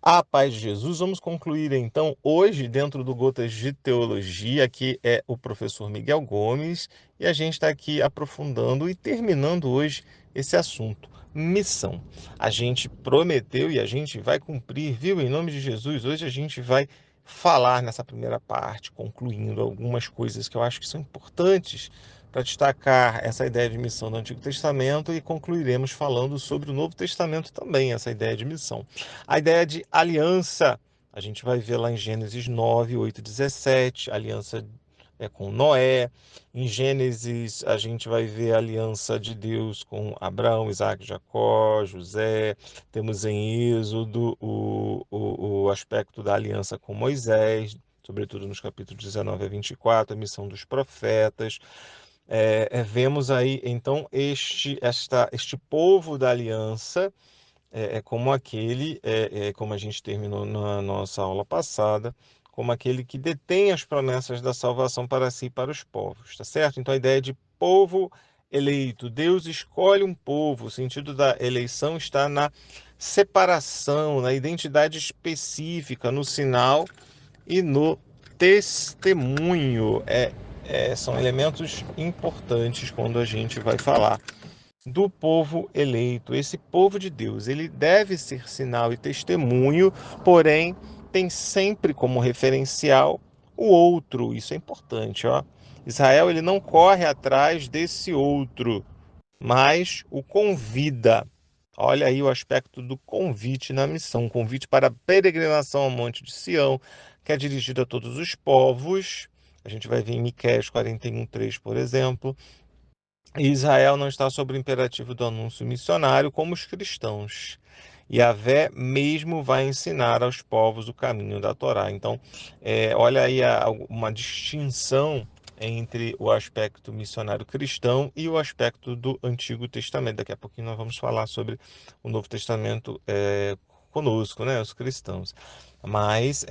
A paz de Jesus, vamos concluir então hoje dentro do Gotas de Teologia, que é o professor Miguel Gomes, e a gente está aqui aprofundando e terminando hoje esse assunto, missão. A gente prometeu e a gente vai cumprir, viu? Em nome de Jesus, hoje a gente vai falar nessa primeira parte, concluindo algumas coisas que eu acho que são importantes para destacar essa ideia de missão do Antigo Testamento e concluiremos falando sobre o Novo Testamento também, essa ideia de missão. A ideia de aliança, a gente vai ver lá em Gênesis 9, 8, 17, aliança com Noé. Em Gênesis, a gente vai ver a aliança de Deus com Abraão, Isaac, Jacó, José. Temos em Êxodo o aspecto da aliança com Moisés, sobretudo nos capítulos 19 a 24, a missão dos profetas. Vemos aí, então, este povo da aliança como aquele, como a gente terminou na nossa aula passada, como aquele que detém as promessas da salvação para si e para os povos, tá certo? Então a ideia de povo eleito, Deus escolhe um povo, o sentido da eleição está na separação, na identidade específica, no sinal e no testemunho. São elementos importantes quando a gente vai falar do povo eleito. Esse povo de Deus, ele deve ser sinal e testemunho, porém tem sempre como referencial o outro. Isso é importante, ó. Israel, ele não corre atrás desse outro, mas o convida. Olha aí o aspecto do convite na missão, convite para a peregrinação ao Monte de Sião, que é dirigido a todos os povos. A gente vai ver em Miqueias 41:3, por exemplo. Israel não está sob o imperativo do anúncio missionário como os cristãos. Yahvé mesmo vai ensinar aos povos o caminho da Torá. Então, olha aí uma distinção entre o aspecto missionário cristão e o aspecto do Antigo Testamento. Daqui a pouquinho nós vamos falar sobre o Novo Testamento conosco, né, os cristãos. Mas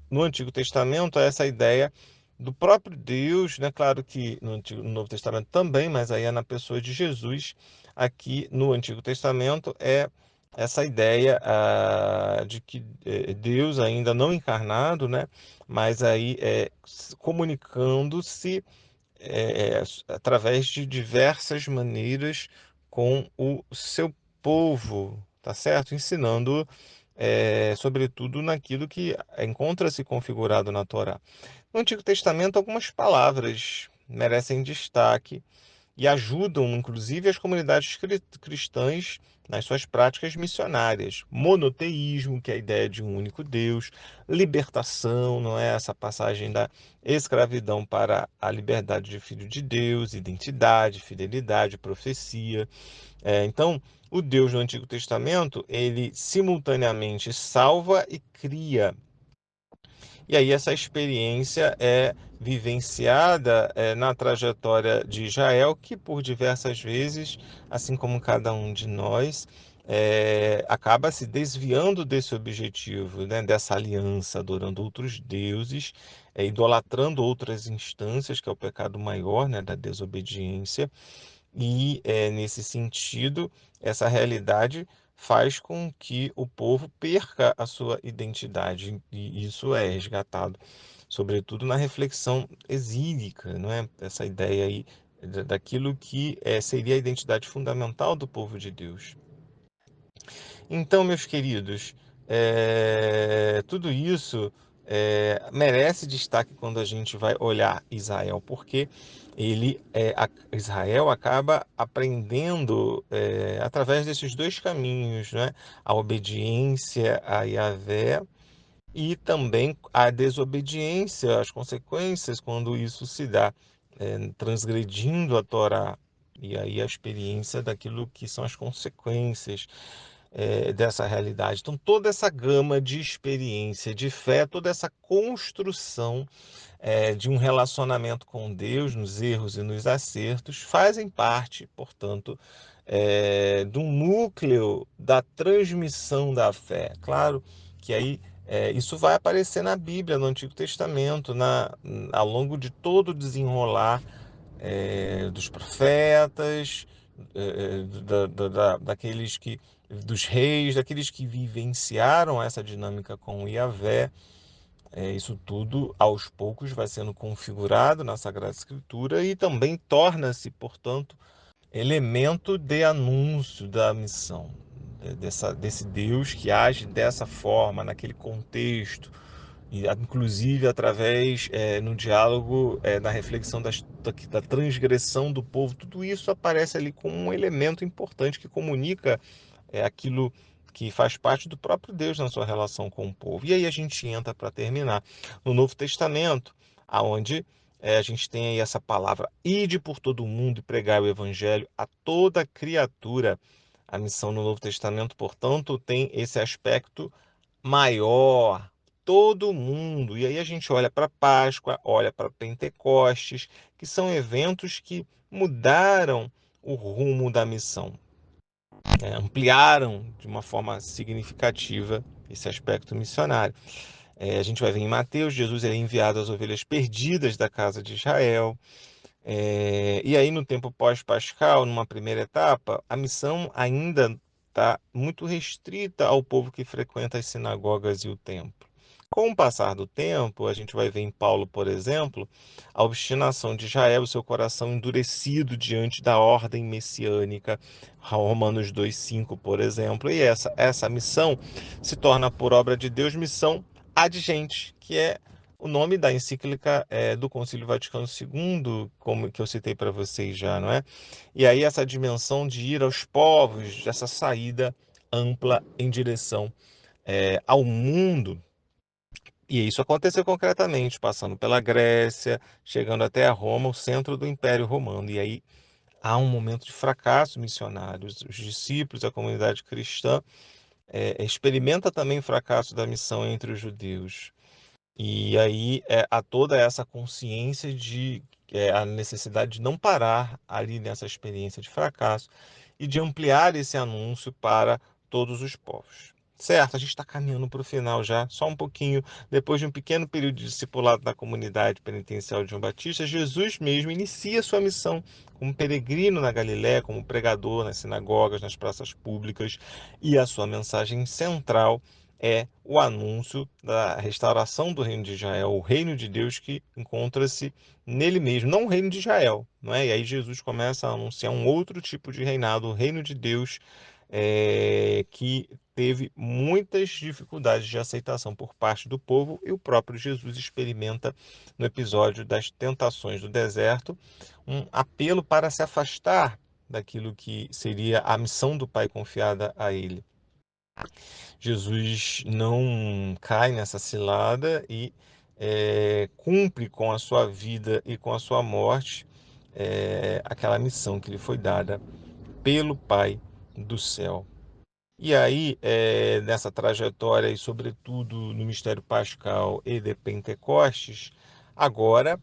no Antigo Testamento, essa ideia do próprio Deus, né? Claro que no Novo Testamento também, mas aí é na pessoa de Jesus. Aqui no Antigo Testamento é essa ideia de que Deus ainda não encarnado, né? Mas aí comunicando-se através de diversas maneiras com o seu povo, tá certo? Ensinando, sobretudo naquilo que encontra-se configurado na Torá. No Antigo Testamento, algumas palavras merecem destaque e ajudam, inclusive, as comunidades cristãs nas suas práticas missionárias. Monoteísmo, que é a ideia de um único Deus, libertação, não é essa passagem da escravidão para a liberdade de filho de Deus, identidade, fidelidade, profecia. Então, o Deus do Antigo Testamento, ele simultaneamente salva e cria. E aí essa experiência é vivenciada na trajetória de Israel, que por diversas vezes, assim como cada um de nós, acaba se desviando desse objetivo, né, dessa aliança, adorando outros deuses, idolatrando outras instâncias, que é o pecado maior, né, da desobediência. E, nesse sentido, essa realidade faz com que o povo perca a sua identidade, e isso é resgatado, sobretudo na reflexão exílica, não é? Essa ideia aí daquilo que seria a identidade fundamental do povo de Deus. Então, meus queridos, tudo isso merece destaque quando a gente vai olhar Israel, porque Israel acaba aprendendo através desses dois caminhos, né? A obediência a Yahvé e também a desobediência, as consequências quando isso se dá, transgredindo a Torá. E aí a experiência daquilo que são as consequências dessa realidade. Então, toda essa gama de experiência, de fé, toda essa construção de um relacionamento com Deus, nos erros e nos acertos, fazem parte, portanto, do núcleo da transmissão da fé. Claro que aí isso vai aparecer na Bíblia, no Antigo Testamento, ao longo de todo o desenrolar dos profetas, daqueles que dos reis, daqueles que vivenciaram essa dinâmica com o Yahvé. Isso tudo, aos poucos, vai sendo configurado na Sagrada Escritura e também torna-se, portanto, elemento de anúncio da missão, desse Deus que age dessa forma, naquele contexto, e inclusive através, no diálogo, na reflexão da transgressão do povo. Tudo isso aparece ali como um elemento importante que comunica aquilo que faz parte do próprio Deus na sua relação com o povo. E aí a gente entra, para terminar, no Novo Testamento, aonde a gente tem aí essa palavra: ide por todo o mundo e pregai o evangelho a toda criatura. A missão no Novo Testamento, portanto, tem esse aspecto maior, todo mundo. E aí a gente olha para Páscoa, olha para Pentecostes, que são eventos que mudaram o rumo da missão, ampliaram de uma forma significativa esse aspecto missionário. A gente vai ver em Mateus, Jesus é enviado às ovelhas perdidas da casa de Israel. E aí, no tempo pós-pascal, numa primeira etapa, a missão ainda está muito restrita ao povo que frequenta as sinagogas e o templo. Com o passar do tempo, a gente vai ver em Paulo, por exemplo, a obstinação de Israel, o seu coração endurecido diante da ordem messiânica, Romanos 2,5, por exemplo, e essa missão se torna, por obra de Deus, missão ad gente, que é o nome da encíclica do Concílio Vaticano II, como que eu citei para vocês já, não é? E aí essa dimensão de ir aos povos, essa saída ampla em direção ao mundo. E isso aconteceu concretamente, passando pela Grécia, chegando até a Roma, o centro do Império Romano. E aí há um momento de fracasso missionário. Os discípulos, a comunidade cristã, experimenta também o fracasso da missão entre os judeus. E aí há toda essa consciência de a necessidade de não parar ali nessa experiência de fracasso e de ampliar esse anúncio para todos os povos. Certo, a gente está caminhando para o final já, só um pouquinho. Depois de um pequeno período de discipulado na comunidade penitencial de João Batista, Jesus mesmo inicia sua missão como peregrino na Galiléia, como pregador nas sinagogas, nas praças públicas, e a sua mensagem central é o anúncio da restauração do reino de Israel, o reino de Deus que encontra-se nele mesmo, não o reino de Israel, não é? E aí Jesus começa a anunciar um outro tipo de reinado, o reino de Deus, que teve muitas dificuldades de aceitação por parte do povo, e o próprio Jesus experimenta no episódio das tentações do deserto um apelo para se afastar daquilo que seria a missão do Pai confiada a ele. Jesus não cai nessa cilada e cumpre com a sua vida e com a sua morte aquela missão que lhe foi dada pelo Pai do céu. E aí, nessa trajetória e sobretudo no mistério pascal e de Pentecostes, agora,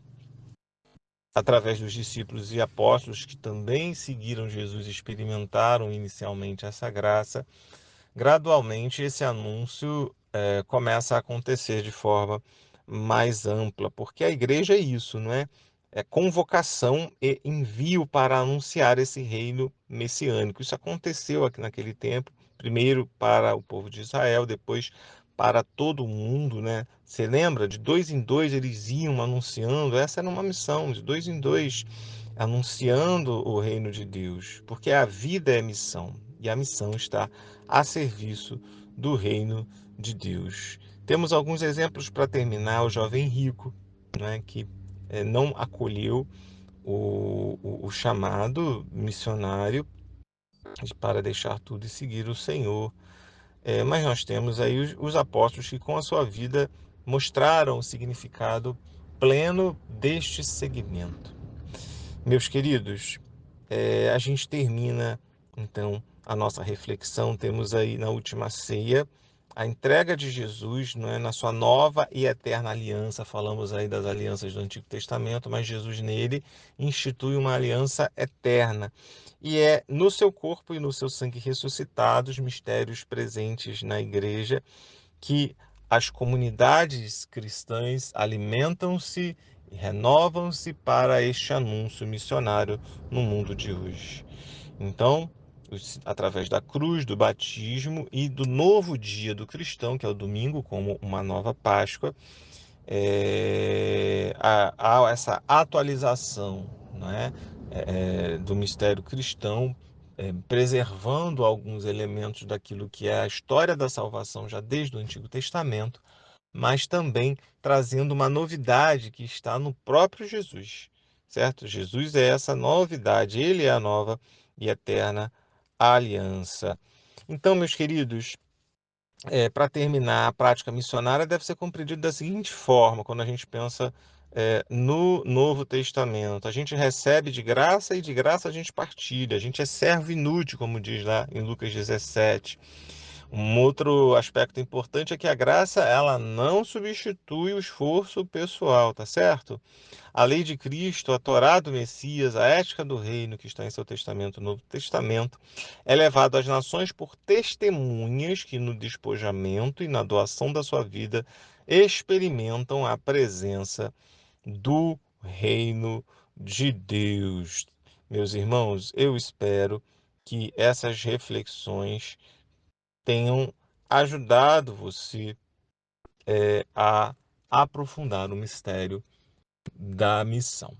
através dos discípulos e apóstolos que também seguiram Jesus, experimentaram inicialmente essa graça, gradualmente esse anúncio começa a acontecer de forma mais ampla, porque a igreja é isso, não é? É convocação e envio para anunciar esse reino messiânico. Isso aconteceu aqui naquele tempo, primeiro para o povo de Israel, depois para todo o mundo, né? Você lembra? De dois em dois eles iam anunciando, essa era uma missão, de dois em dois, anunciando o reino de Deus, porque a vida é missão e a missão está a serviço do reino de Deus. Temos alguns exemplos para terminar: o jovem rico, né, que não acolheu o chamado missionário para deixar tudo e seguir o Senhor. Mas nós temos aí os apóstolos que, com a sua vida, mostraram o significado pleno deste segmento. Meus queridos, a gente termina então a nossa reflexão. Temos aí na última ceia a entrega de Jesus, não é, na sua nova e eterna aliança. Falamos aí das alianças do Antigo Testamento, mas Jesus nele institui uma aliança eterna. E é no seu corpo e no seu sangue ressuscitados, mistérios presentes na igreja, que as comunidades cristãs alimentam-se e renovam-se para este anúncio missionário no mundo de hoje. Então, através da cruz, do batismo e do novo dia do cristão, que é o domingo, como uma nova Páscoa, há essa atualização, não é? Do mistério cristão, preservando alguns elementos daquilo que é a história da salvação já desde o Antigo Testamento, mas também trazendo uma novidade que está no próprio Jesus, certo? Jesus é essa novidade, ele é a nova e eterna aliança. Então, meus queridos, para terminar, a prática missionária deve ser compreendida da seguinte forma, quando a gente pensa no Novo Testamento. A gente recebe de graça e de graça a gente partilha. A gente é servo inútil, como diz lá em Lucas 17. Um outro aspecto importante é que a graça ela não substitui o esforço pessoal, tá certo? A lei de Cristo, a Torá do Messias, a ética do reino que está em seu testamento, no Novo Testamento, é levado às nações por testemunhas que no despojamento e na doação da sua vida experimentam a presença do reino de Deus. Meus irmãos, eu espero que essas reflexões tenham ajudado você a aprofundar o mistério da missão,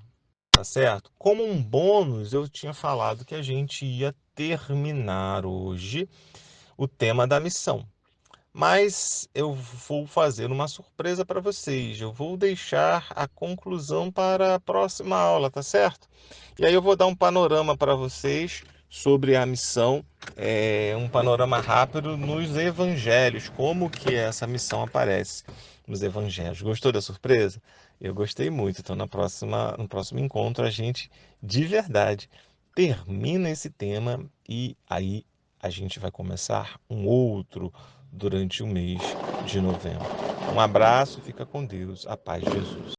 tá certo? Como um bônus, eu tinha falado que a gente ia terminar hoje o tema da missão. Mas eu vou fazer uma surpresa para vocês. Eu vou deixar a conclusão para a próxima aula, tá certo? E aí eu vou dar um panorama para vocês sobre a missão, um panorama rápido nos evangelhos, como que essa missão aparece nos evangelhos. Gostou da surpresa? Eu gostei muito. Então no próximo encontro a gente de verdade termina esse tema e aí a gente vai começar um outro durante o mês de novembro. Um abraço, fica com Deus, a paz de Jesus.